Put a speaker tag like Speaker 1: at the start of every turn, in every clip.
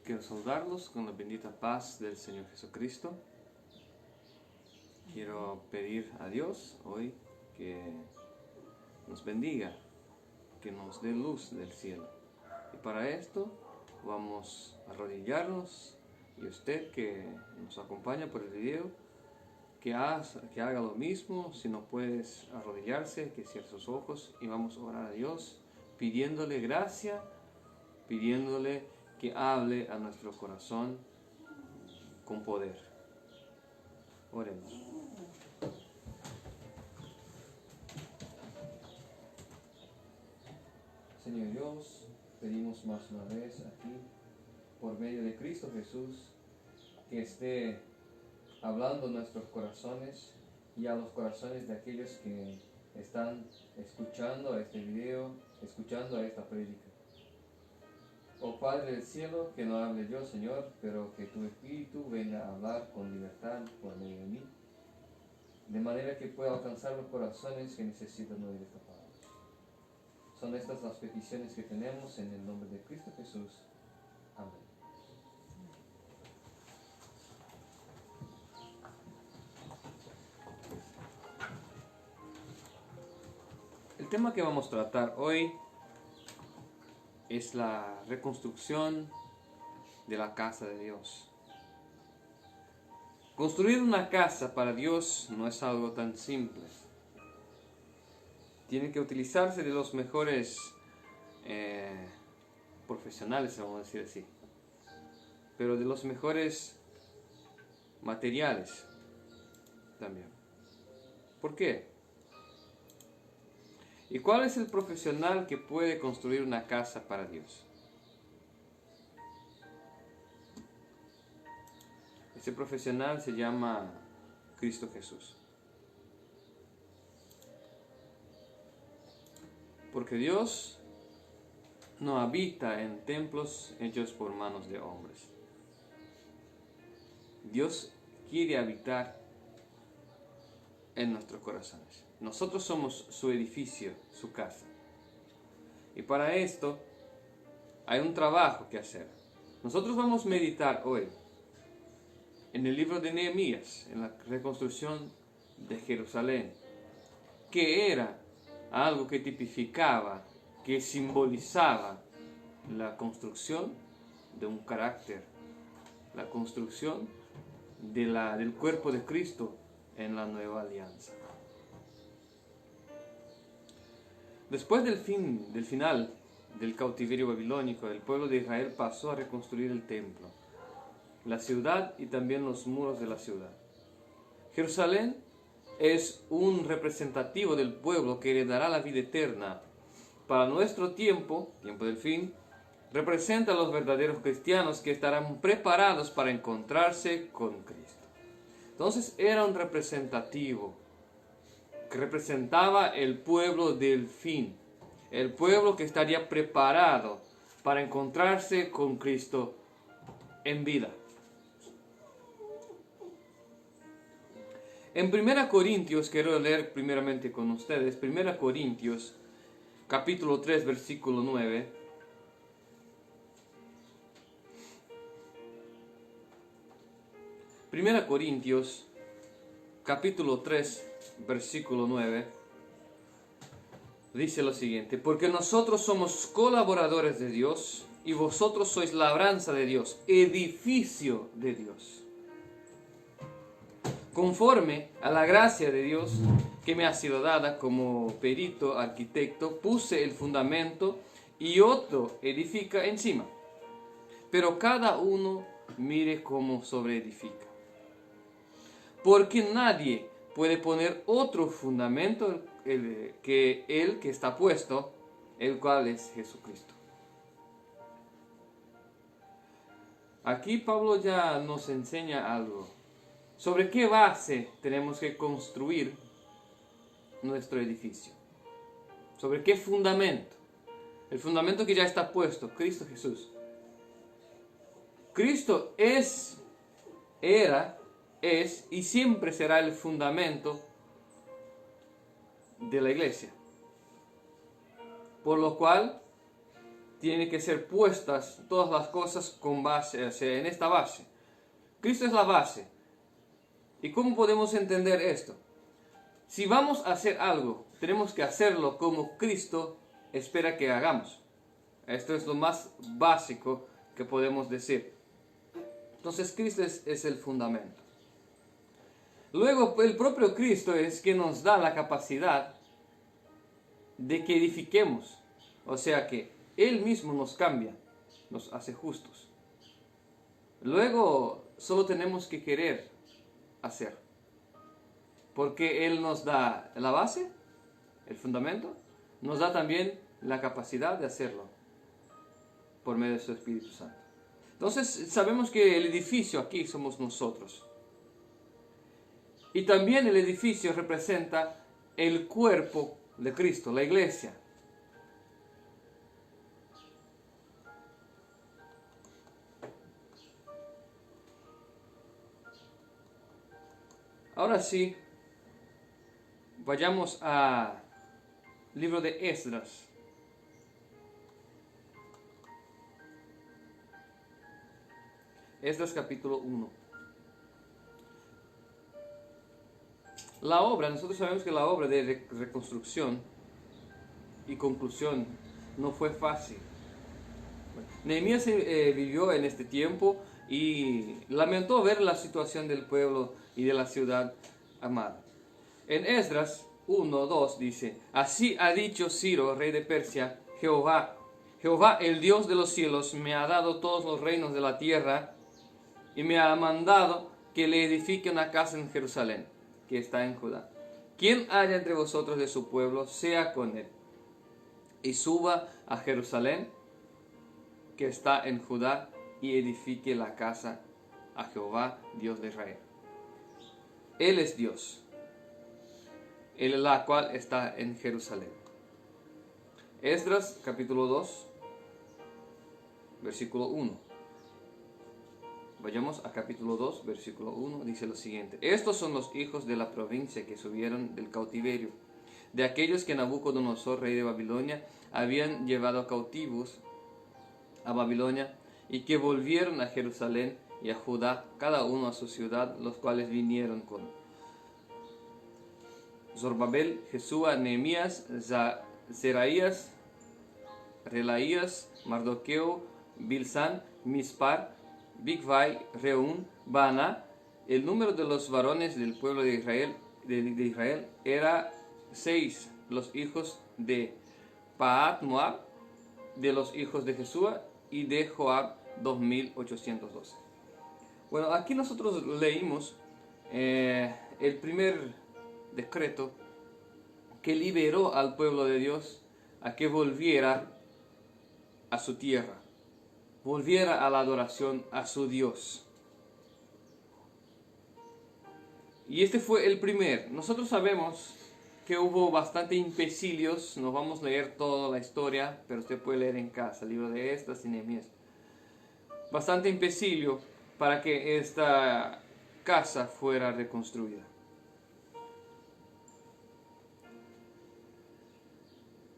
Speaker 1: Quiero saludarlos con la bendita paz del Señor Jesucristo. Quiero pedir a Dios hoy que nos bendiga, que nos dé luz del cielo. Y para esto vamos a arrodillarnos, y usted que nos acompaña por el video, que haga lo mismo. Si no puedes arrodillarse, que cierre sus ojos y vamos a orar a Dios pidiéndole gracia, pidiéndole que hable a nuestro corazón con poder. Oremos. Señor Dios, pedimos más una vez aquí, por medio de Cristo Jesús, que esté hablando a nuestros corazones y a los corazones de aquellos que están escuchando este video, escuchando esta prédica. Oh Padre del cielo, que no hable yo, Señor, pero que tu Espíritu venga a hablar con libertad por medio de mí, de manera que pueda alcanzar los corazones que necesitan oír esta palabra. Son estas las peticiones que tenemos en el nombre de Cristo Jesús. Amén. El tema que vamos a tratar hoy es la reconstrucción de la casa de Dios. Construir una casa para Dios no es algo tan simple. Tiene que utilizarse de los mejores profesionales, vamos a decir así, pero de los mejores materiales también. ¿Por qué? ¿Y cuál es el profesional que puede construir una casa para Dios? Ese profesional se llama Cristo Jesús. Porque Dios no habita en templos hechos por manos de hombres. Dios quiere habitar en nuestros corazones. Nosotros somos su edificio, su casa. Y para esto hay un trabajo que hacer. Nosotros vamos a meditar hoy en el libro de Nehemías, en la reconstrucción de Jerusalén, que era algo que tipificaba, que simbolizaba la construcción de un carácter, la construcción del cuerpo de Cristo en la nueva alianza. Después del final del cautiverio babilónico, el pueblo de Israel pasó a reconstruir el templo, la ciudad y también los muros de la ciudad. Jerusalén es un representativo del pueblo que heredará la vida eterna. Para nuestro tiempo del fin, representa a los verdaderos cristianos que estarán preparados para encontrarse con Cristo. Entonces era un representativo que representaba el pueblo del fin, el pueblo que estaría preparado para encontrarse con Cristo en vida. En 1 Corintios, quiero leer primeramente con ustedes, 1 Corintios, capítulo 3, versículo 9. Primera Corintios, capítulo 3, versículo 9, dice lo siguiente: porque nosotros somos colaboradores de Dios y vosotros sois labranza de Dios, edificio de Dios. Conforme a la gracia de Dios que me ha sido dada como perito arquitecto, puse el fundamento y otro edifica encima. Pero cada uno mire cómo sobreedifica. Porque nadie puede poner otro fundamento que el que está puesto, el cual es Jesucristo. Aquí Pablo ya nos enseña algo. ¿Sobre qué base tenemos que construir nuestro edificio? ¿Sobre qué fundamento? El fundamento que ya está puesto, Cristo Jesús. Cristo era y siempre será el fundamento de la iglesia. Por lo cual tienen que ser puestas todas las cosas con base, o sea, en esta base. Cristo es la base. ¿Y cómo podemos entender esto? Si vamos a hacer algo, tenemos que hacerlo como Cristo espera que hagamos. Esto es lo más básico que podemos decir. Entonces Cristo es el fundamento. Luego el propio Cristo es quien nos da la capacidad de que edifiquemos. O sea que Él mismo nos cambia, nos hace justos. Luego solo tenemos que querer hacer. Porque Él nos da la base, el fundamento, nos da también la capacidad de hacerlo por medio de su Espíritu Santo. Entonces sabemos que el edificio aquí somos nosotros. Y también el edificio representa el cuerpo de Cristo, la iglesia. Ahora sí, vayamos al libro de Esdras. Esdras capítulo 1. La obra, nosotros sabemos que la obra de reconstrucción y conclusión no fue fácil. Nehemías vivió en este tiempo y lamentó ver la situación del pueblo y de la ciudad amada. En Esdras 1:2 dice: Así ha dicho Ciro, rey de Persia, Jehová, el Dios de los cielos, me ha dado todos los reinos de la tierra y me ha mandado que le edifique una casa en Jerusalén, que está en Judá. Quien haya entre vosotros de su pueblo, sea con él, y suba a Jerusalén, que está en Judá, y edifique la casa a Jehová, Dios de Israel. Él es Dios, Él la cual está en Jerusalén. Esdras capítulo 2, versículo 1. Vayamos a capítulo 2, versículo 1, dice lo siguiente: Estos son los hijos de la provincia que subieron del cautiverio, de aquellos que Nabucodonosor, rey de Babilonia, habían llevado cautivos a Babilonia, y que volvieron a Jerusalén y a Judá, cada uno a su ciudad, los cuales vinieron con Zorobabel, Jesúa, Nehemías, Seraías, Relaías, Mardoqueo, Bilsán, Mispar, Bigvai, Reún, Bana. El número de los varones del pueblo de Israel era 6, los hijos de Pahat Moab, de los hijos de Jesúa y de Joab 2812. Bueno, aquí nosotros leímos el primer decreto que liberó al pueblo de Dios a que volviera a su tierra, volviera a la adoración a su Dios. Y este fue el primer. Nosotros sabemos que hubo bastante impecilios. No vamos a leer toda la historia, pero usted puede leer en casa, el libro de Esdras y Nehemías. Bastante impecilio para que esta casa fuera reconstruida.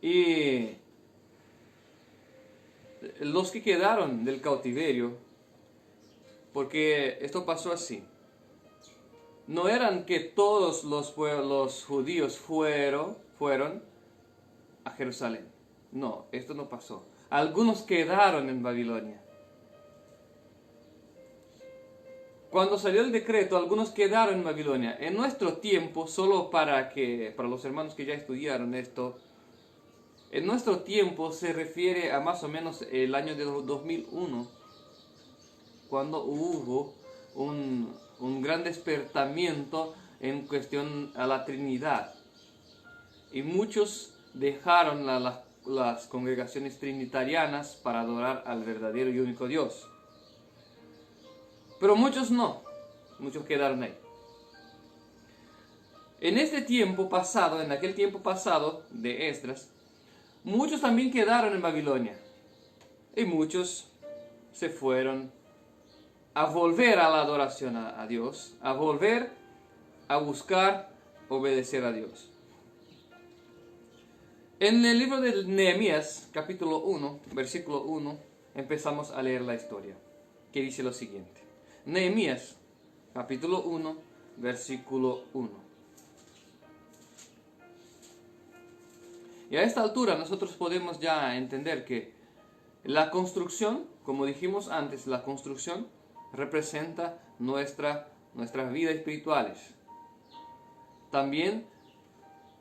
Speaker 1: Y los que quedaron del cautiverio, porque esto pasó así, no eran que todos los judíos fueron a Jerusalén. No, esto no pasó. Algunos quedaron en Babilonia. Cuando salió el decreto, algunos quedaron en Babilonia. En nuestro tiempo, solo para los hermanos que ya estudiaron esto, en nuestro tiempo se refiere a más o menos el año de 2001, cuando hubo un gran despertamiento en cuestión a la Trinidad. Y muchos dejaron las congregaciones trinitarianas para adorar al verdadero y único Dios. Pero muchos no, muchos quedaron ahí. En este tiempo pasado, en aquel tiempo pasado de Esdras, muchos también quedaron en Babilonia. Y muchos se fueron a volver a la adoración a Dios, a volver a buscar obedecer a Dios. En el libro de Nehemías, capítulo 1, versículo 1, empezamos a leer la historia, que dice lo siguiente. Nehemías, capítulo 1, versículo 1. Y a esta altura nosotros podemos ya entender que la construcción, como dijimos antes, la construcción representa nuestras vidas espirituales. También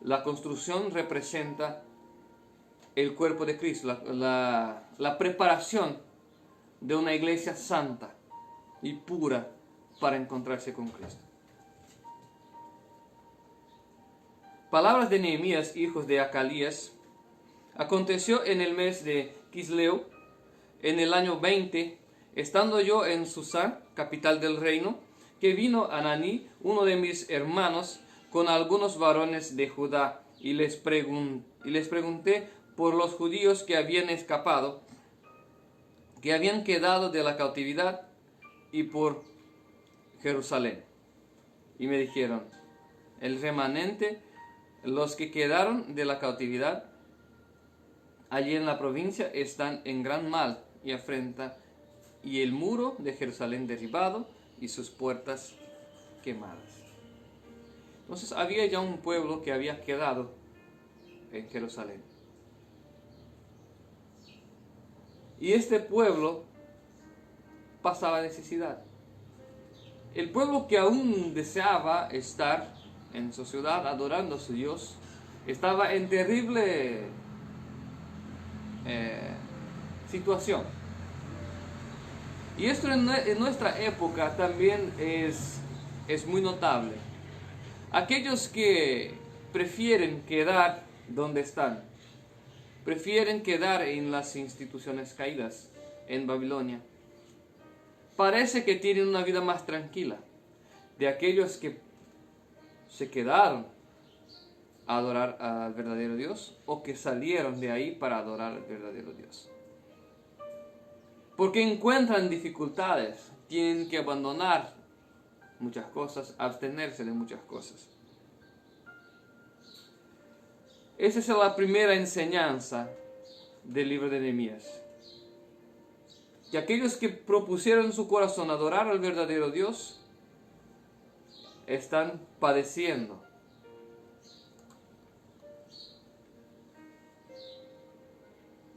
Speaker 1: la construcción representa el cuerpo de Cristo, la preparación de una iglesia santa y pura para encontrarse con Cristo. Palabras de Nehemías, hijos de Acalías. Aconteció en el mes de Quisleu, en el año 20, estando yo en Susán, capital del reino, que vino Ananí, uno de mis hermanos, con algunos varones de Judá, y les pregunté por los judíos que habían escapado, que habían quedado de la cautividad, y por Jerusalén. Y me dijeron, el remanente, los que quedaron de la cautividad, allí en la provincia están en gran mal y afrenta, y el muro de Jerusalén derribado, y sus puertas quemadas. Entonces había ya un pueblo que había quedado en Jerusalén. Y este pueblo pasaba necesidad. El pueblo que aún deseaba estar en su ciudad adorando a su Dios, estaba en terrible situación. Y esto en nuestra época también es muy notable. Aquellos que prefieren quedar donde están, prefieren quedar en las instituciones caídas en Babilonia, parece que tienen una vida más tranquila de aquellos que se quedaron a adorar al verdadero Dios o que salieron de ahí para adorar al verdadero Dios. Porque encuentran dificultades, tienen que abandonar muchas cosas, abstenerse de muchas cosas. Esa es la primera enseñanza del libro de Nehemías. Que aquellos que propusieron en su corazón adorar al verdadero Dios están padeciendo.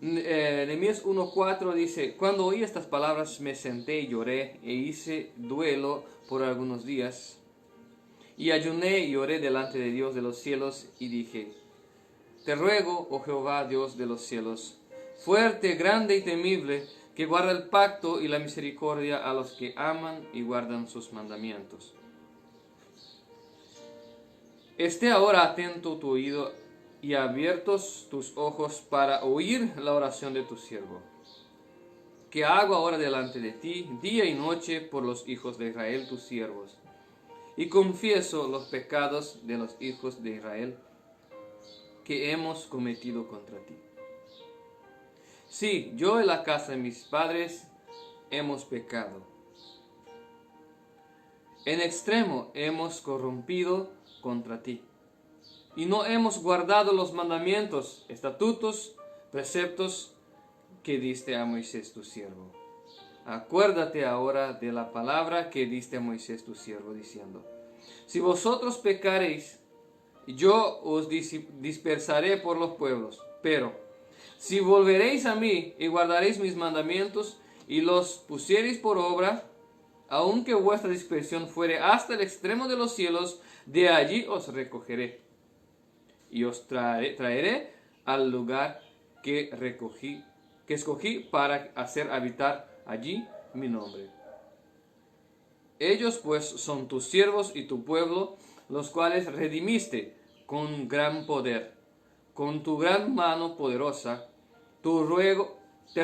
Speaker 1: Nehemías 1:4 dice, cuando oí estas palabras me senté y lloré e hice duelo por algunos días. Y ayuné y oré delante de Dios de los cielos y dije, te ruego, oh Jehová, Dios de los cielos, fuerte, grande y temible, que guarda el pacto y la misericordia a los que aman y guardan sus mandamientos. Esté ahora atento tu oído y abiertos tus ojos para oír la oración de tu siervo, que hago ahora delante de ti, día y noche, por los hijos de Israel, tus siervos, y confieso los pecados de los hijos de Israel que hemos cometido contra ti. Sí, yo y la casa de mis padres hemos pecado. En extremo hemos corrompido contra ti, y no hemos guardado los mandamientos, estatutos, preceptos que diste a Moisés tu siervo. Acuérdate ahora de la palabra que diste a Moisés tu siervo, diciendo, si vosotros pecareis, yo os dispersaré por los pueblos, pero si volveréis a mí y guardaréis mis mandamientos y los pusiereis por obra, aunque vuestra dispersión fuere hasta el extremo de los cielos, de allí os recogeré y os traeré al lugar que escogí para hacer habitar allí mi nombre. Ellos pues son tus siervos y tu pueblo, los cuales redimiste con gran poder, con tu gran mano poderosa. Te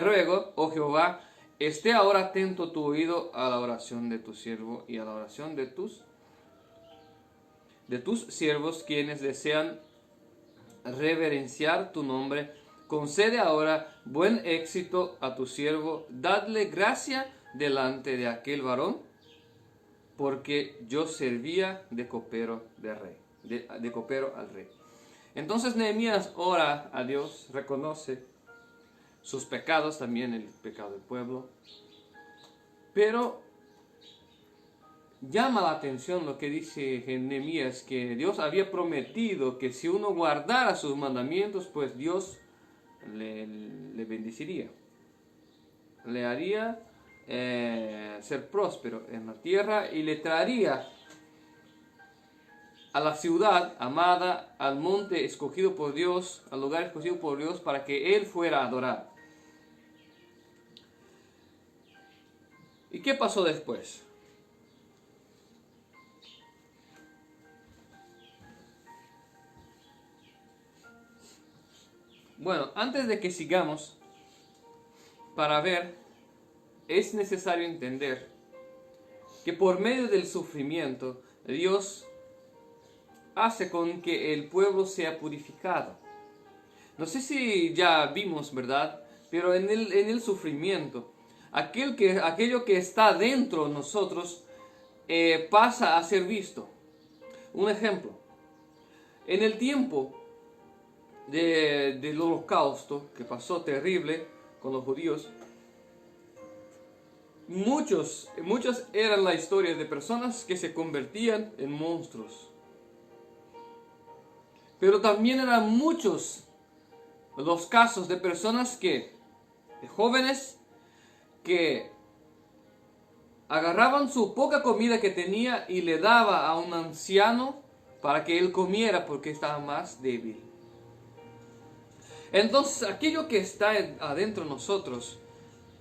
Speaker 1: ruego, oh Jehová, esté ahora atento tu oído a la oración de tu siervo y a la oración de tus siervos, quienes desean reverenciar tu nombre. Concede ahora buen éxito a tu siervo, dadle gracia delante de aquel varón, porque yo servía de copero al rey. Entonces Nehemías ora a Dios, reconoce sus pecados, también el pecado del pueblo, pero llama la atención lo que dice Nehemías, que Dios había prometido que si uno guardara sus mandamientos, pues Dios le bendeciría, le haría ser próspero en la tierra y le traería a la ciudad amada, al monte escogido por Dios, al lugar escogido por Dios, para que Él fuera a adorar. ¿Y qué pasó después? Bueno, antes de que sigamos, para ver, es necesario entender que por medio del sufrimiento, Dios hace con que el pueblo sea purificado. No sé si ya vimos, ¿verdad? Pero en el sufrimiento, aquello que está dentro de nosotros pasa a ser visto. Un ejemplo, en el tiempo del holocausto, que pasó terrible con los judíos, muchas eran las historias de personas que se convertían en monstruos. Pero también eran muchos los casos de personas de jóvenes, que agarraban su poca comida que tenía y le daba a un anciano para que él comiera porque estaba más débil. Entonces aquello que está adentro de nosotros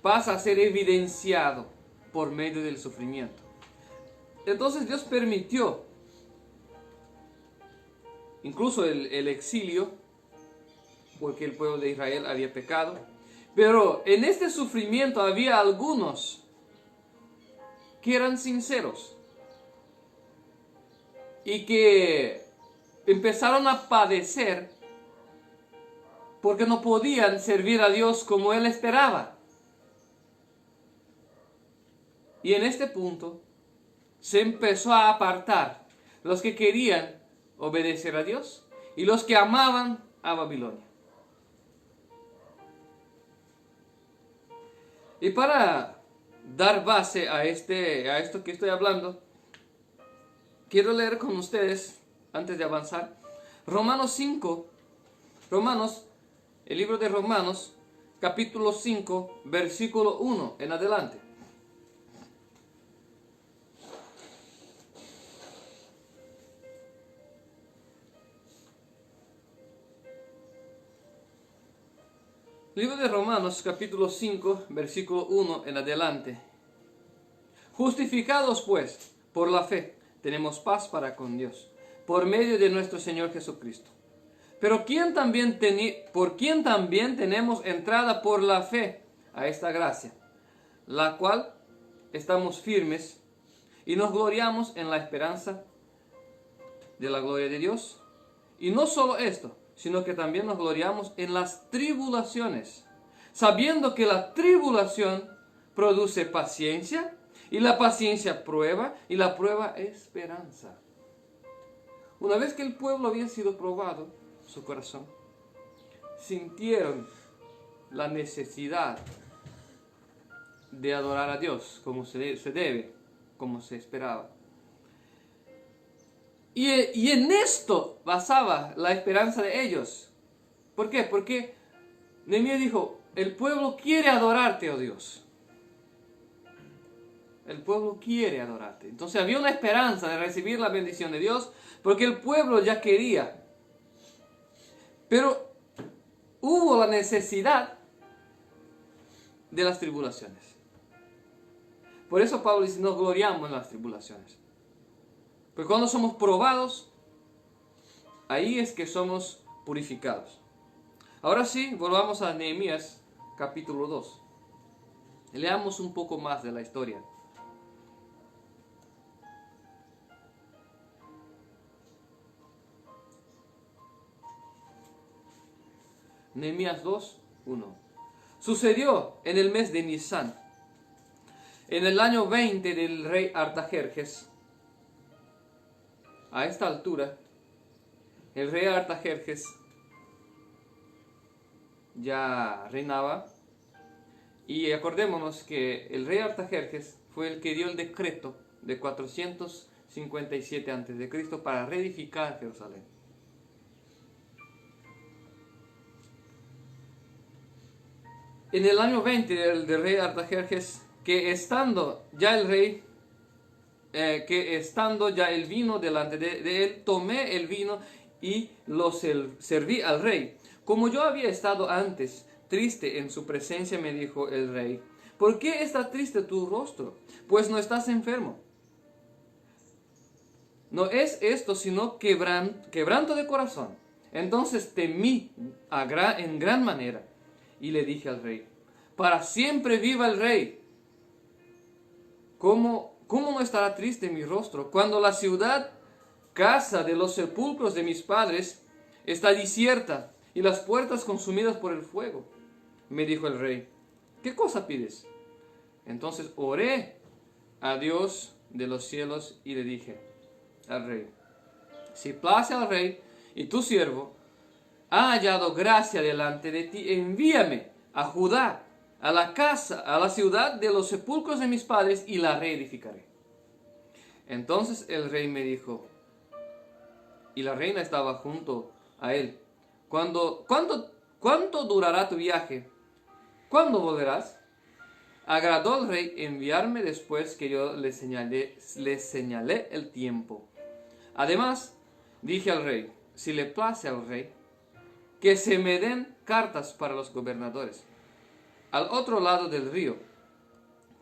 Speaker 1: pasa a ser evidenciado por medio del sufrimiento. Entonces Dios permitió incluso el exilio, porque el pueblo de Israel había pecado. Pero en este sufrimiento había algunos que eran sinceros y que empezaron a padecer porque no podían servir a Dios como Él esperaba. Y en este punto se empezó a apartar los que querían obedecer a Dios y los que amaban a Babilonia. Y para dar base a esto que estoy hablando, quiero leer con ustedes, antes de avanzar, el libro de Romanos, capítulo 5, versículo 1 en adelante. Libro de Romanos, capítulo 5, versículo 1 en adelante. Justificados pues por la fe, tenemos paz para con Dios, por medio de nuestro Señor Jesucristo. Pero por quien también tenemos entrada por la fe a esta gracia, la cual estamos firmes y nos gloriamos en la esperanza de la gloria de Dios. Y no solo esto, sino que también nos gloriamos en las tribulaciones, sabiendo que la tribulación produce paciencia, y la paciencia prueba, y la prueba esperanza. Una vez que el pueblo había sido probado, su corazón, sintieron la necesidad de adorar a Dios como se debe, como se esperaba. Y en esto basaba la esperanza de ellos. ¿Por qué? Porque Nehemías dijo, el pueblo quiere adorarte, oh Dios. El pueblo quiere adorarte. Entonces había una esperanza de recibir la bendición de Dios, porque el pueblo ya quería. Pero hubo la necesidad de las tribulaciones. Por eso Pablo dice, nos gloriamos en las tribulaciones. Porque cuando somos probados, ahí es que somos purificados. Ahora sí, volvamos a Nehemías capítulo 2. Leamos un poco más de la historia. Nehemías 2, 1. Sucedió en el mes de Nisán, en el año 20 del rey Artajerjes. A esta altura, el rey Artajerjes ya reinaba, y acordémonos que el rey Artajerjes fue el que dio el decreto de 457 a.C. para reedificar Jerusalén. En el año 20 del rey Artajerjes, que estando ya el rey, el vino delante de él, tomé el vino y lo serví al rey. Como yo había estado antes triste en su presencia, me dijo el rey: ¿por qué está triste tu rostro? Pues no estás enfermo. No es esto sino quebranto de corazón. Entonces temí en gran manera y le dije al rey: para siempre viva el rey. ¿Cómo no estará triste mi rostro cuando la ciudad, casa de los sepulcros de mis padres, está desierta y las puertas consumidas por el fuego? Me dijo el rey: ¿qué cosa pides? Entonces oré a Dios de los cielos y le dije al rey: si place al rey y tu siervo ha hallado gracia delante de ti, envíame a Judá, a la ciudad de los sepulcros de mis padres, y la reedificaré. Entonces el rey me dijo, y la reina estaba junto a él: ¿Cuánto durará tu viaje? ¿Cuándo volverás? Agradó al rey enviarme después que yo le señalé el tiempo. Además, dije al rey: si le place al rey, que se me den cartas para los gobernadores al otro lado del río,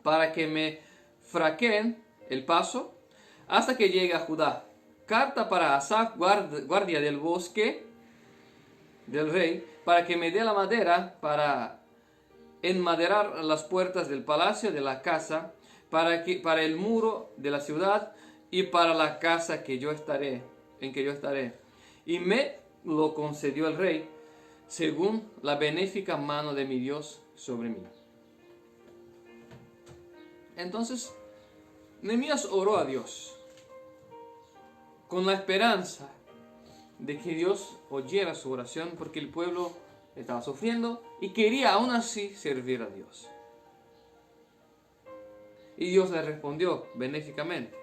Speaker 1: para que me franqueen el paso hasta que llegue a Judá. Carta para Asaf, guardia del bosque del rey, para que me dé la madera para enmaderar las puertas del palacio, de la casa, para el muro de la ciudad y para la casa en que yo estaré. Y me lo concedió el rey, según la benéfica mano de mi Dios sobre mí. Entonces Nehemías oró a Dios con la esperanza de que Dios oyera su oración, porque el pueblo estaba sufriendo y quería aún así servir a Dios. Y Dios le respondió benéficamente.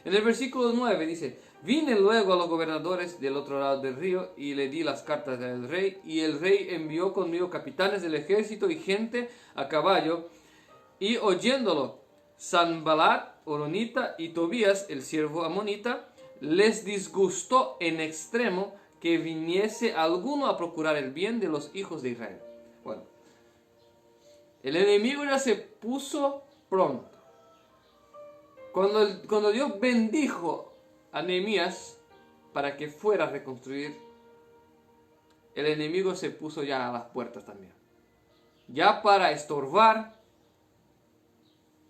Speaker 1: En el versículo 9 dice: vine luego a los gobernadores del otro lado del río y le di las cartas del rey, y el rey envió conmigo capitanes del ejército y gente a caballo, y oyéndolo Sanballat horonita y Tobías el siervo amonita, les disgustó en extremo que viniese alguno a procurar el bien de los hijos de Israel. Bueno, el enemigo ya se puso pronto. Cuando Dios bendijo a Nehemías para que fuera a reconstruir, el enemigo se puso ya a las puertas también, ya para estorbar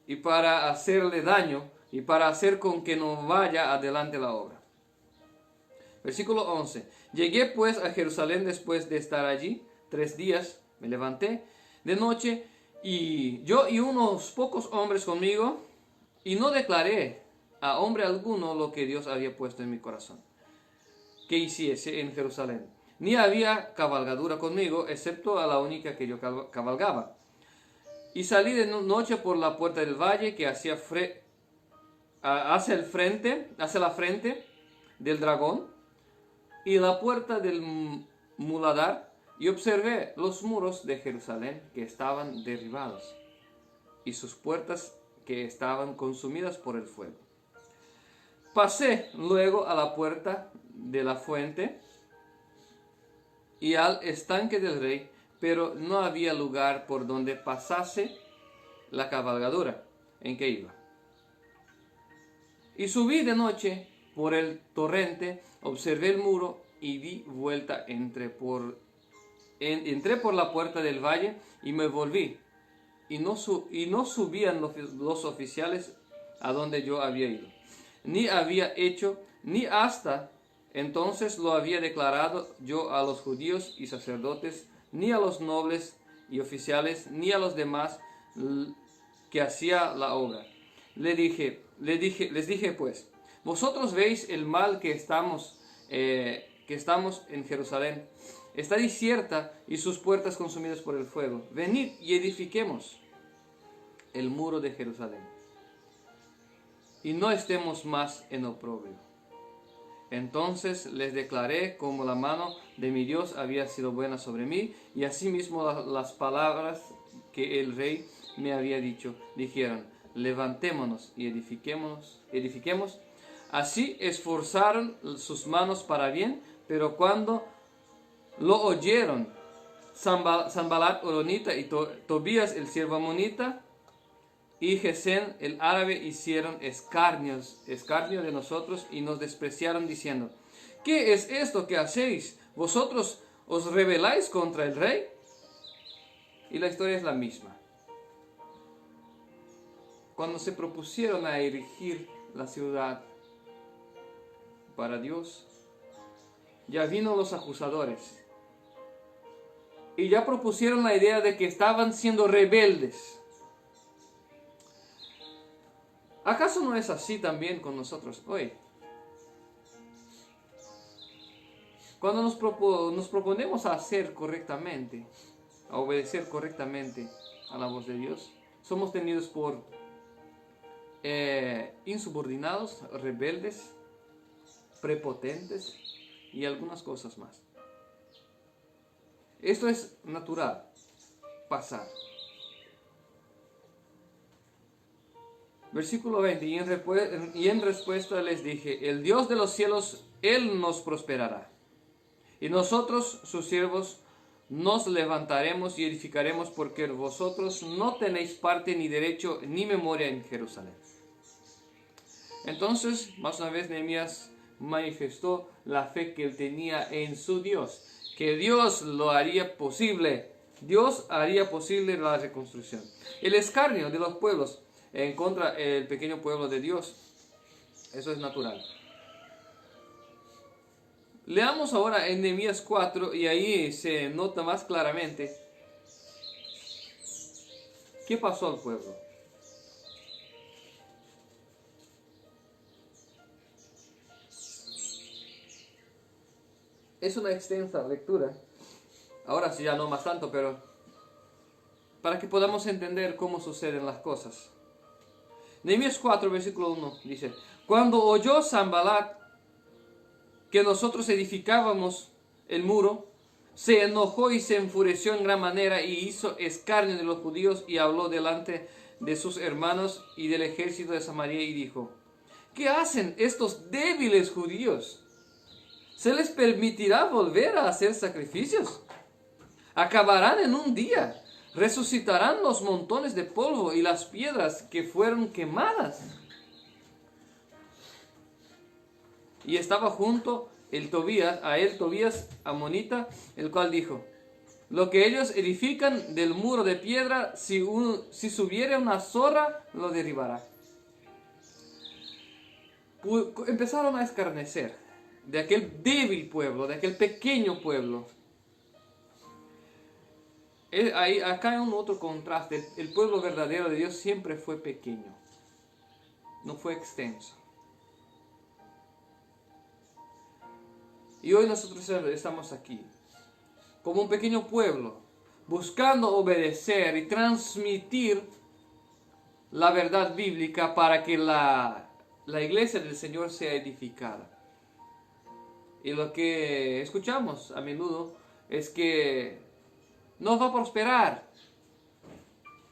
Speaker 1: y para hacerle daño y para hacer con que no vaya adelante la obra. Versículo 11. Llegué pues a Jerusalén después de estar allí 3 días, me levanté de noche, y yo y unos pocos hombres conmigo, y no declaré a hombre alguno lo que Dios había puesto en mi corazón que hiciese en Jerusalén. Ni había cabalgadura conmigo, excepto a la única que yo cabalgaba. Y salí de noche por la puerta del valle que hacia la frente del dragón y la puerta del muladar, y observé los muros de Jerusalén que estaban derribados y sus puertas que estaban consumidas por el fuego. Pasé luego a la puerta de la fuente y al estanque del rey, pero no había lugar por donde pasase la cabalgadura en que iba. Y subí de noche por el torrente, observé el muro y di vuelta, entré por la puerta del valle y me volví. Y no subían los oficiales a donde yo había ido, ni había hecho, ni hasta entonces lo había declarado yo a los judíos y sacerdotes, ni a los nobles y oficiales, ni a los demás que hacía la obra. Les dije pues: vosotros veis el mal que que estamos en Jerusalén, está desierta y sus puertas consumidas por el fuego. Venid y edifiquemos el muro de Jerusalén, y no estemos más en oprobio. Entonces les declaré cómo la mano de mi Dios había sido buena sobre mí, y asimismo las palabras que el rey me había dicho. Dijeron: levantémonos y edifiquemos. Así esforzaron sus manos para bien, pero cuando lo oyeron Sanballat horonita y Tobías el siervo amonita y Gesem el árabe hicieron escarnio de nosotros y nos despreciaron diciendo: ¿qué es esto que hacéis? ¿Vosotros os rebeláis contra el rey? Y la historia es la misma. Cuando se propusieron a erigir la ciudad para Dios, ya vino los acusadores y ya propusieron la idea de que estaban siendo rebeldes. ¿Acaso no es así también con nosotros hoy? Cuando nos proponemos a hacer correctamente, a obedecer correctamente a la voz de Dios, somos tenidos por insubordinados, rebeldes, prepotentes y algunas cosas más. Esto es natural, pasar. Versículo 20, y en respuesta les dije: el Dios de los cielos, Él nos prosperará, y nosotros, sus siervos, nos levantaremos y edificaremos, porque vosotros no tenéis parte ni derecho ni memoria en Jerusalén. Entonces, más una vez, Nehemías manifestó la fe que él tenía en su Dios, que Dios lo haría posible. Dios haría posible la reconstrucción. El escarnio de los pueblos en contra del pequeño pueblo de Dios, eso es natural. Leamos ahora en Nehemías 4 y ahí se nota más claramente qué pasó al pueblo. Es una extensa lectura, ahora sí ya no más tanto, pero para que podamos entender cómo suceden las cosas. Nehemías 4, versículo 1 dice: cuando oyó Sanballat que nosotros edificábamos el muro, se enojó y se enfureció en gran manera y hizo escarnio de los judíos y habló delante de sus hermanos y del ejército de Samaria y dijo: ¿qué hacen estos débiles judíos? ¿Se les permitirá volver a hacer sacrificios? Acabarán en un día. Resucitarán los montones de polvo y las piedras que fueron quemadas. Y estaba junto a él Tobías amonita, el cual dijo: lo que ellos edifican del muro de piedra, si subiere una zorra, lo derribará. Empezaron a escarnecer de aquel débil pueblo, de aquel pequeño pueblo. Acá hay un otro contraste. El pueblo verdadero de Dios siempre fue pequeño, no fue extenso. Y hoy nosotros estamos aquí, como un pequeño pueblo, buscando obedecer y transmitir la verdad bíblica para que la iglesia del Señor sea edificada. Y lo que escuchamos a menudo es que no va a prosperar,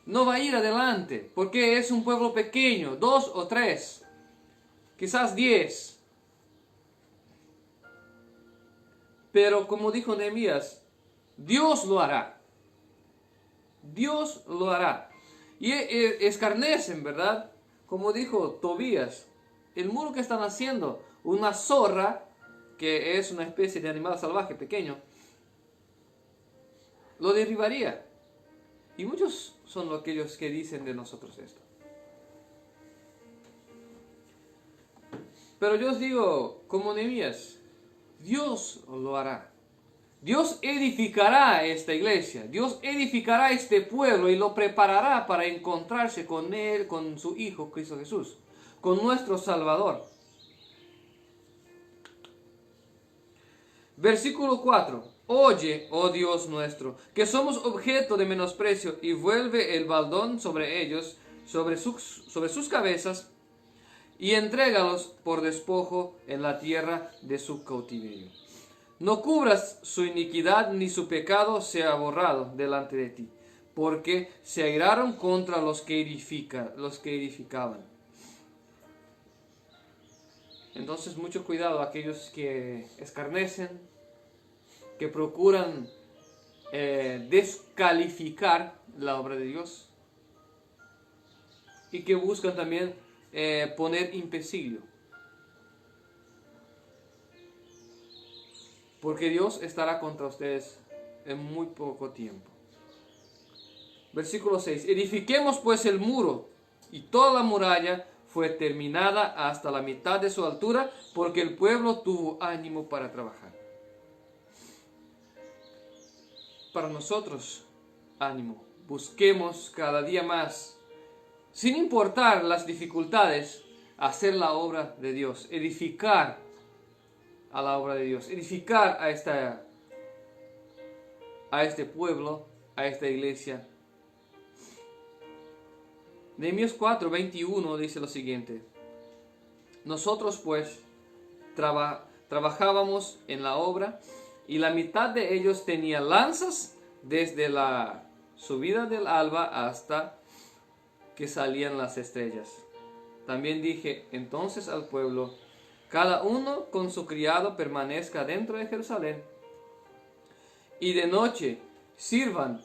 Speaker 1: no va a ir adelante, porque es un pueblo pequeño, 2 o 3, quizás 10. Pero como dijo Nehemías, Dios lo hará. Dios lo hará. Y escarnecen, ¿verdad? Como dijo Tobías, el muro que están haciendo, una zorra, que es una especie de animal salvaje pequeño, lo derribaría. Y muchos son aquellos que dicen de nosotros esto. Pero yo os digo, como Nehemías, Dios lo hará. Dios edificará esta iglesia. Dios edificará este pueblo y lo preparará para encontrarse con Él, con su Hijo Cristo Jesús, con nuestro Salvador. Versículo 4. Oye, oh Dios nuestro, que somos objeto de menosprecio, y vuelve el baldón sobre ellos, sobre sus cabezas, y entrégalos por despojo en la tierra de su cautiverio. No cubras su iniquidad, ni su pecado sea borrado delante de ti, porque se airaron contra los que edificaban. Entonces, mucho cuidado a aquellos que escarnecen, que procuran descalificar la obra de Dios y que buscan también poner empecillo. Porque Dios estará contra ustedes en muy poco tiempo. Versículo 6. Edifiquemos pues el muro, y toda la muralla fue terminada hasta la mitad de su altura, porque el pueblo tuvo ánimo para trabajar. Para nosotros, ánimo. Busquemos cada día más, sin importar las dificultades, hacer la obra de Dios, edificar a la obra de Dios, edificar a este pueblo, a esta iglesia. Nehemías 4:21 dice lo siguiente: nosotros pues trabajábamos en la obra, y la mitad de ellos tenía lanzas desde la subida del alba hasta que salían las estrellas. También dije entonces al pueblo: cada uno con su criado permanezca dentro de Jerusalén, y de noche sirvan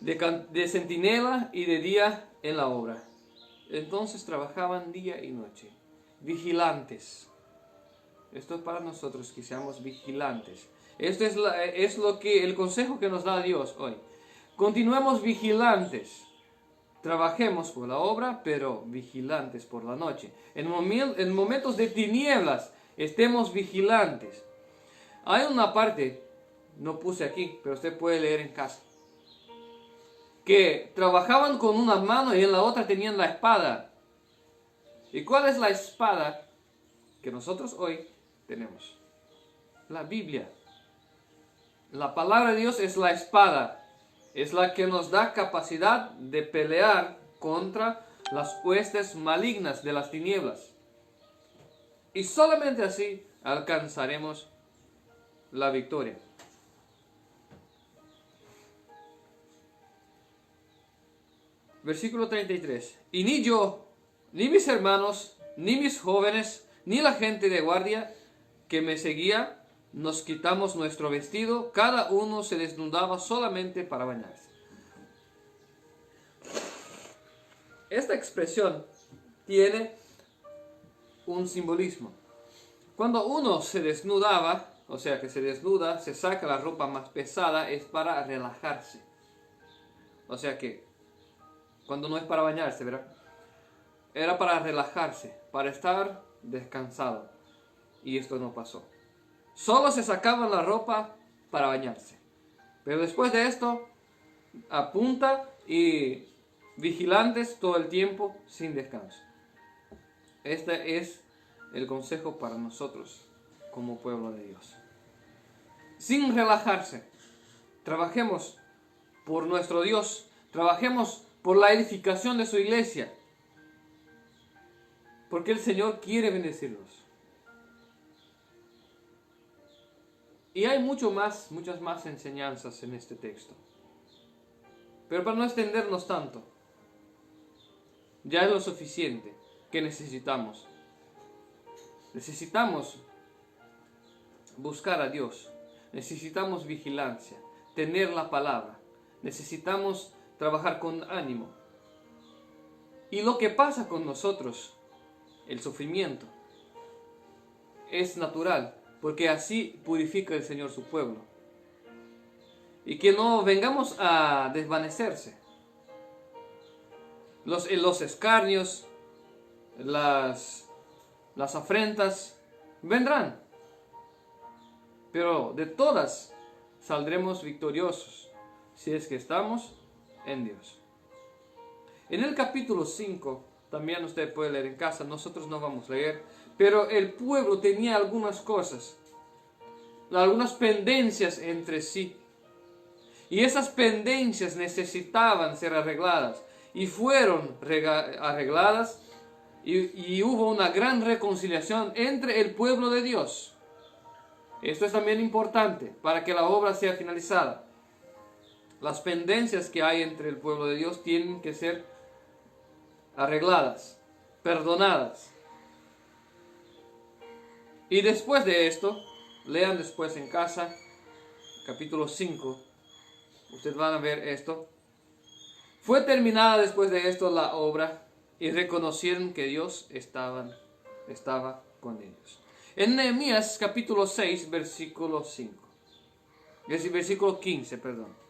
Speaker 1: de centinela y de día en la obra. Entonces trabajaban día y noche, vigilantes. Esto es para nosotros, que seamos vigilantes. Esto es el consejo que nos da Dios hoy. Continuemos vigilantes. Trabajemos por la obra, pero vigilantes por la noche. En momentos de tinieblas, estemos vigilantes. Hay una parte, no puse aquí, pero usted puede leer en casa, que trabajaban con una mano y en la otra tenían la espada. ¿Y cuál es la espada que nosotros hoy tenemos? La Biblia. La palabra de Dios es la espada. Es la que nos da capacidad de pelear contra las huestes malignas de las tinieblas. Y solamente así alcanzaremos la victoria. Versículo 33. Y ni yo, ni mis hermanos, ni mis jóvenes, ni la gente de guardia que me seguía, nos quitamos nuestro vestido, cada uno se desnudaba solamente para bañarse. Esta expresión tiene un simbolismo. Cuando uno se desnudaba, o sea que se desnuda, se saca la ropa más pesada, es para relajarse. O sea que cuando no es para bañarse, ¿verdad? Era para relajarse, para estar descansado. Y esto no pasó. Solo se sacaban la ropa para bañarse. Pero después de esto, a punta y vigilantes todo el tiempo sin descanso. Este es el consejo para nosotros como pueblo de Dios. Sin relajarse, trabajemos por nuestro Dios, trabajemos por la edificación de su iglesia, porque el Señor quiere bendecirlos. Y hay muchas más enseñanzas en este texto. Pero para no extendernos tanto, ya es lo suficiente que necesitamos. Necesitamos buscar a Dios. Necesitamos vigilancia, tener la palabra. Necesitamos trabajar con ánimo. Y lo que pasa con nosotros, el sufrimiento, es natural, porque así purifica el Señor su pueblo. Y que no vengamos a desvanecerse. Los escarnios, las afrentas vendrán, pero de todas saldremos victoriosos si es que estamos en Dios. En el capítulo 5, también usted puede leer en casa, nosotros no vamos a leer, pero el pueblo tenía algunas cosas algunas pendencias entre sí. Y esas pendencias necesitaban ser arregladas. Y fueron arregladas. Y hubo una gran reconciliación entre el pueblo de Dios. Esto es también importante para que la obra sea finalizada. Las pendencias que hay entre el pueblo de Dios tienen que ser arregladas, perdonadas. Y después de esto, lean después en casa, capítulo 5, ustedes van a ver esto. Fue terminada después de esto la obra y reconocieron que Dios estaba con ellos. En Nehemías capítulo 6, versículo 5. Versículo 15, perdón.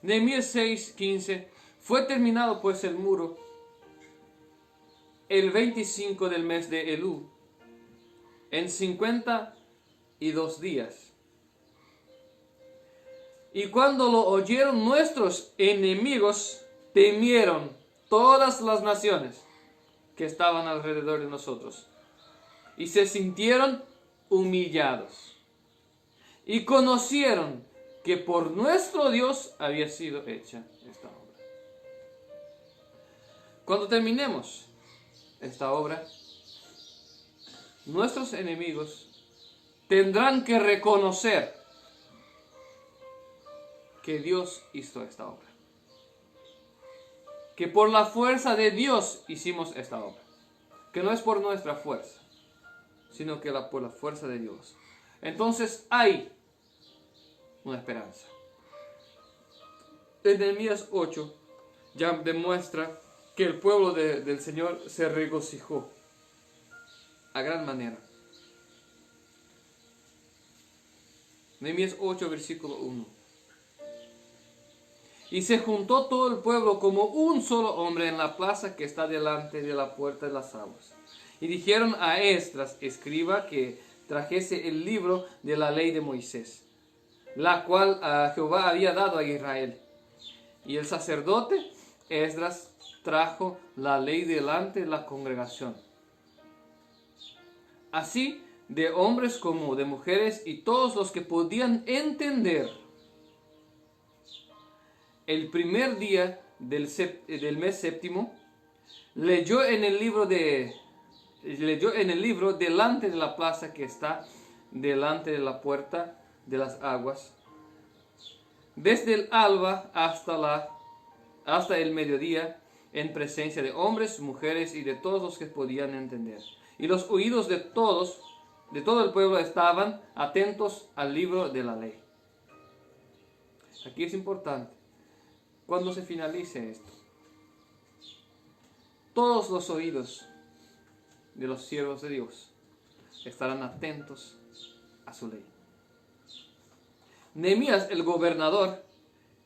Speaker 1: Nehemías 6, 15. Fue terminado pues el muro el 25 del mes de Elú, en 52 días. Y cuando lo oyeron nuestros enemigos, temieron todas las naciones que estaban alrededor de nosotros, y se sintieron humillados, y conocieron que por nuestro Dios había sido hecha esta obra. Cuando terminemos esta obra, nuestros enemigos tendrán que reconocer que Dios hizo esta obra. Que por la fuerza de Dios hicimos esta obra. Que no es por nuestra fuerza, sino que por la fuerza de Dios. Entonces hay una esperanza. En Nehemías 8 ya demuestra que el pueblo del Señor se regocijó a gran manera. Nehemías 8, versículo 1. Y se juntó todo el pueblo como un solo hombre en la plaza que está delante de la puerta de las aguas. Y dijeron a Esdras, escriba, que trajese el libro de la ley de Moisés, la cual Jehová había dado a Israel. Y el sacerdote Esdras trajo la ley delante de la congregación, así de hombres como de mujeres y todos los que podían entender. El primer día del mes séptimo leyó en el libro delante de la plaza que está delante de la puerta de las aguas, desde el alba hasta el mediodía, en presencia de hombres, mujeres y de todos los que podían entender. Y los oídos de todo el pueblo estaban atentos al libro de la ley. Aquí es importante, cuando se finalice esto, todos los oídos de los siervos de Dios estarán atentos a su ley. Nehemías, el gobernador,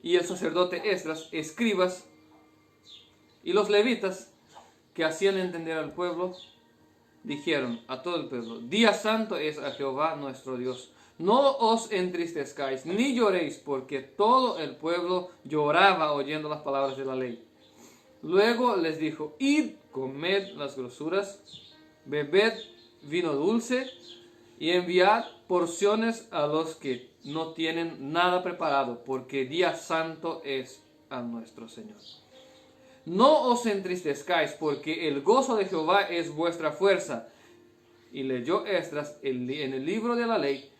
Speaker 1: y el sacerdote Esdras, escribas, y los levitas que hacían entender al pueblo, dijeron a todo el pueblo: día santo es a Jehová nuestro Dios. No os entristezcáis ni lloréis, porque todo el pueblo lloraba oyendo las palabras de la ley. Luego les dijo: id, comed las grosuras, bebed vino dulce, y enviad porciones a los que no tienen nada preparado, porque día santo es a nuestro Señor. No os entristezcáis, porque el gozo de Jehová es vuestra fuerza. Y leyó Esdras en el libro de la ley,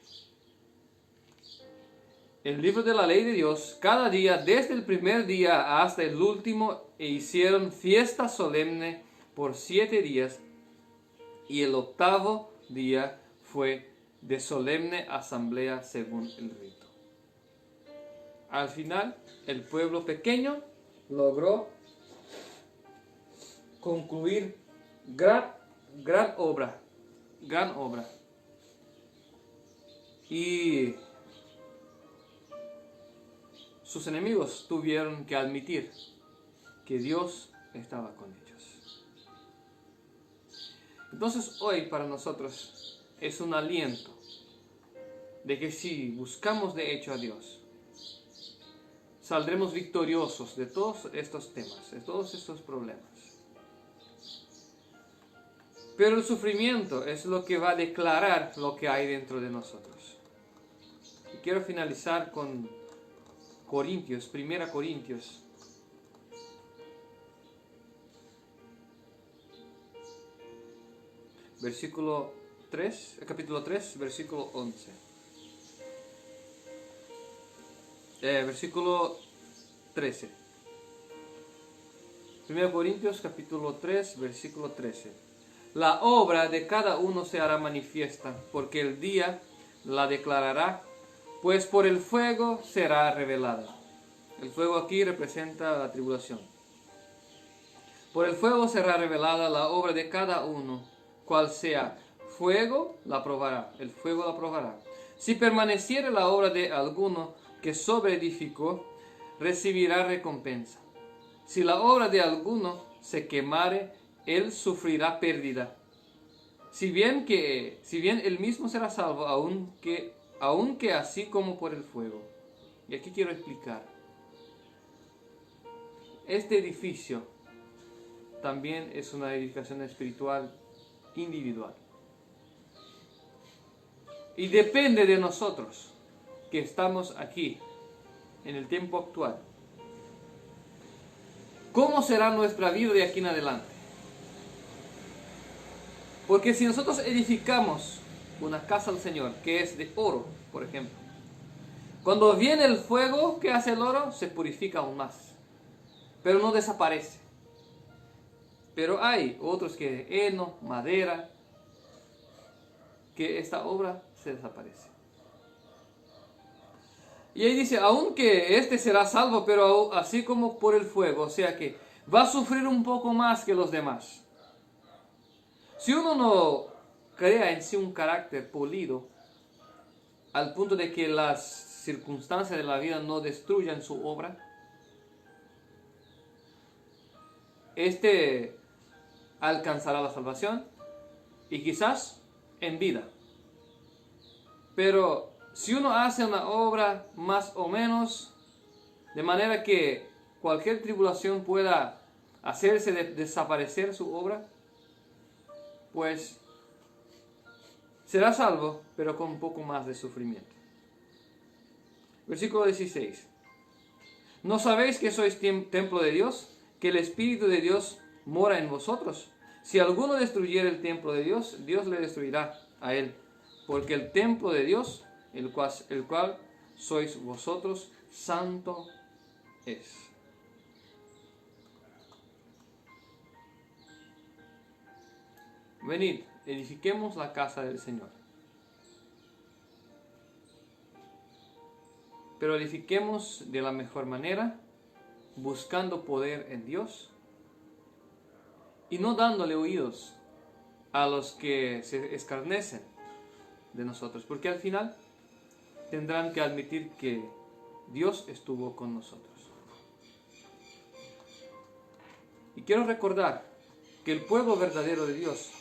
Speaker 1: de Dios, cada día, desde el primer día hasta el último, e hicieron fiesta solemne por 7 días, y el 8º día fue de solemne asamblea según el rito. Al final, el pueblo pequeño logró concluir gran obra. Y sus enemigos tuvieron que admitir que Dios estaba con ellos. Entonces hoy para nosotros es un aliento de que si buscamos de hecho a Dios, saldremos victoriosos de todos estos temas, de todos estos problemas. Pero el sufrimiento es lo que va a declarar lo que hay dentro de nosotros. Y quiero finalizar con Corintios, 1 Corintios. Capítulo 3, versículo 11. Versículo 13. 1 Corintios capítulo 3, versículo 13. La obra de cada uno se hará manifiesta, porque el día la declarará, pues por el fuego será revelada. El fuego aquí representa la tribulación. Por el fuego será revelada la obra de cada uno, cual sea fuego, la probará. El fuego la probará. Si permaneciere la obra de alguno que sobreedificó, recibirá recompensa. Si la obra de alguno se quemare, él sufrirá pérdida. Si bien él mismo será salvo, aunque así como por el fuego. Y aquí quiero explicar. Este edificio también es una edificación espiritual individual. Y depende de nosotros que estamos aquí en el tiempo actual. ¿Cómo será nuestra vida de aquí en adelante? Porque si nosotros edificamos una casa al Señor que es de oro, por ejemplo, cuando viene el fuego que hace el oro, se purifica aún más, pero no desaparece. Pero hay otros que de heno, madera, que esta obra se desaparece. Y ahí dice, aunque este será salvo, pero así como por el fuego, o sea que va a sufrir un poco más que los demás. Si uno no crea en sí un carácter polido, al punto de que las circunstancias de la vida no destruyan su obra, este alcanzará la salvación y quizás en vida. Pero si uno hace una obra más o menos, de manera que cualquier tribulación pueda hacerse desaparecer su obra, pues será salvo, pero con un poco más de sufrimiento. Versículo 16. ¿No sabéis que sois templo de Dios? Que el Espíritu de Dios mora en vosotros. Si alguno destruyera el templo de Dios, Dios le destruirá a él. Porque el templo de Dios, el cual sois vosotros, santo es. Venid, edifiquemos la casa del Señor. Pero edifiquemos de la mejor manera, buscando poder en Dios y no dándole oídos a los que se escarnecen de nosotros, porque al final tendrán que admitir que Dios estuvo con nosotros. Y quiero recordar que el pueblo verdadero de Dios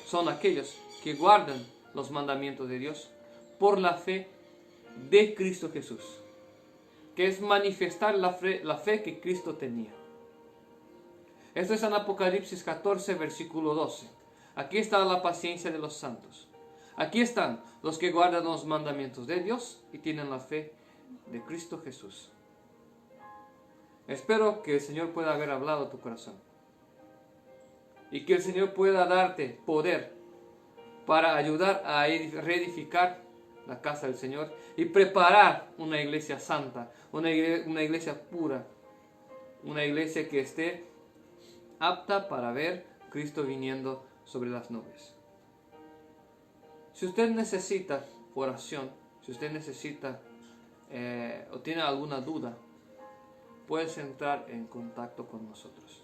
Speaker 1: son aquellos que guardan los mandamientos de Dios por la fe de Cristo Jesús, que es manifestar la fe que Cristo tenía. Esto es en Apocalipsis 14, versículo 12. Aquí está la paciencia de los santos. Aquí están los que guardan los mandamientos de Dios y tienen la fe de Cristo Jesús. Espero que el Señor pueda haber hablado a tu corazón y que el Señor pueda darte poder para ayudar a reedificar la casa del Señor y preparar una iglesia santa, una iglesia pura, una iglesia que esté apta para ver Cristo viniendo sobre las nubes. Si usted necesita oración, si usted necesita o tiene alguna duda, puedes entrar en contacto con nosotros.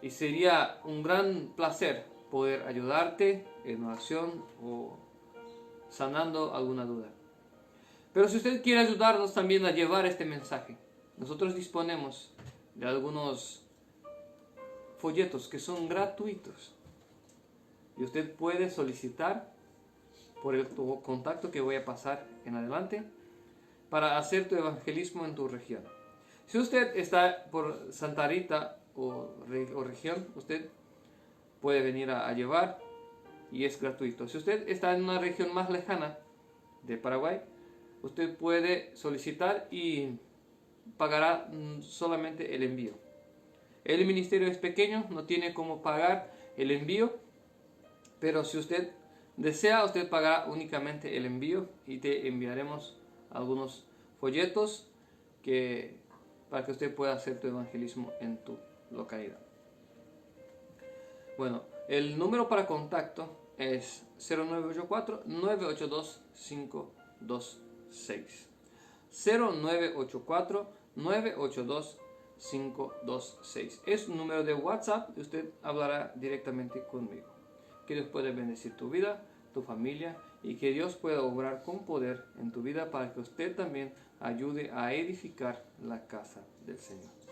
Speaker 1: Y sería un gran placer poder ayudarte en oración o sanando alguna duda. Pero si usted quiere ayudarnos también a llevar este mensaje, nosotros disponemos de algunos folletos que son gratuitos y usted puede solicitar por el contacto que voy a pasar en adelante para hacer tu evangelismo en tu región. Si usted está por Santa Rita o región, usted puede venir a llevar y es gratuito. Si usted está en una región más lejana de Paraguay, usted puede solicitar y pagará solamente el envío. El ministerio es pequeño, no tiene cómo pagar el envío, pero si usted desea, usted pagará únicamente el envío y te enviaremos algunos folletos para que usted pueda hacer tu evangelismo en tu localidad. Bueno, el número para contacto es 0984-982-526. 0984-982-526. Es un número de WhatsApp y usted hablará directamente conmigo. Que Dios pueda bendecir tu vida, tu familia, y que Dios pueda obrar con poder en tu vida para que usted también ayude a edificar la casa del Señor.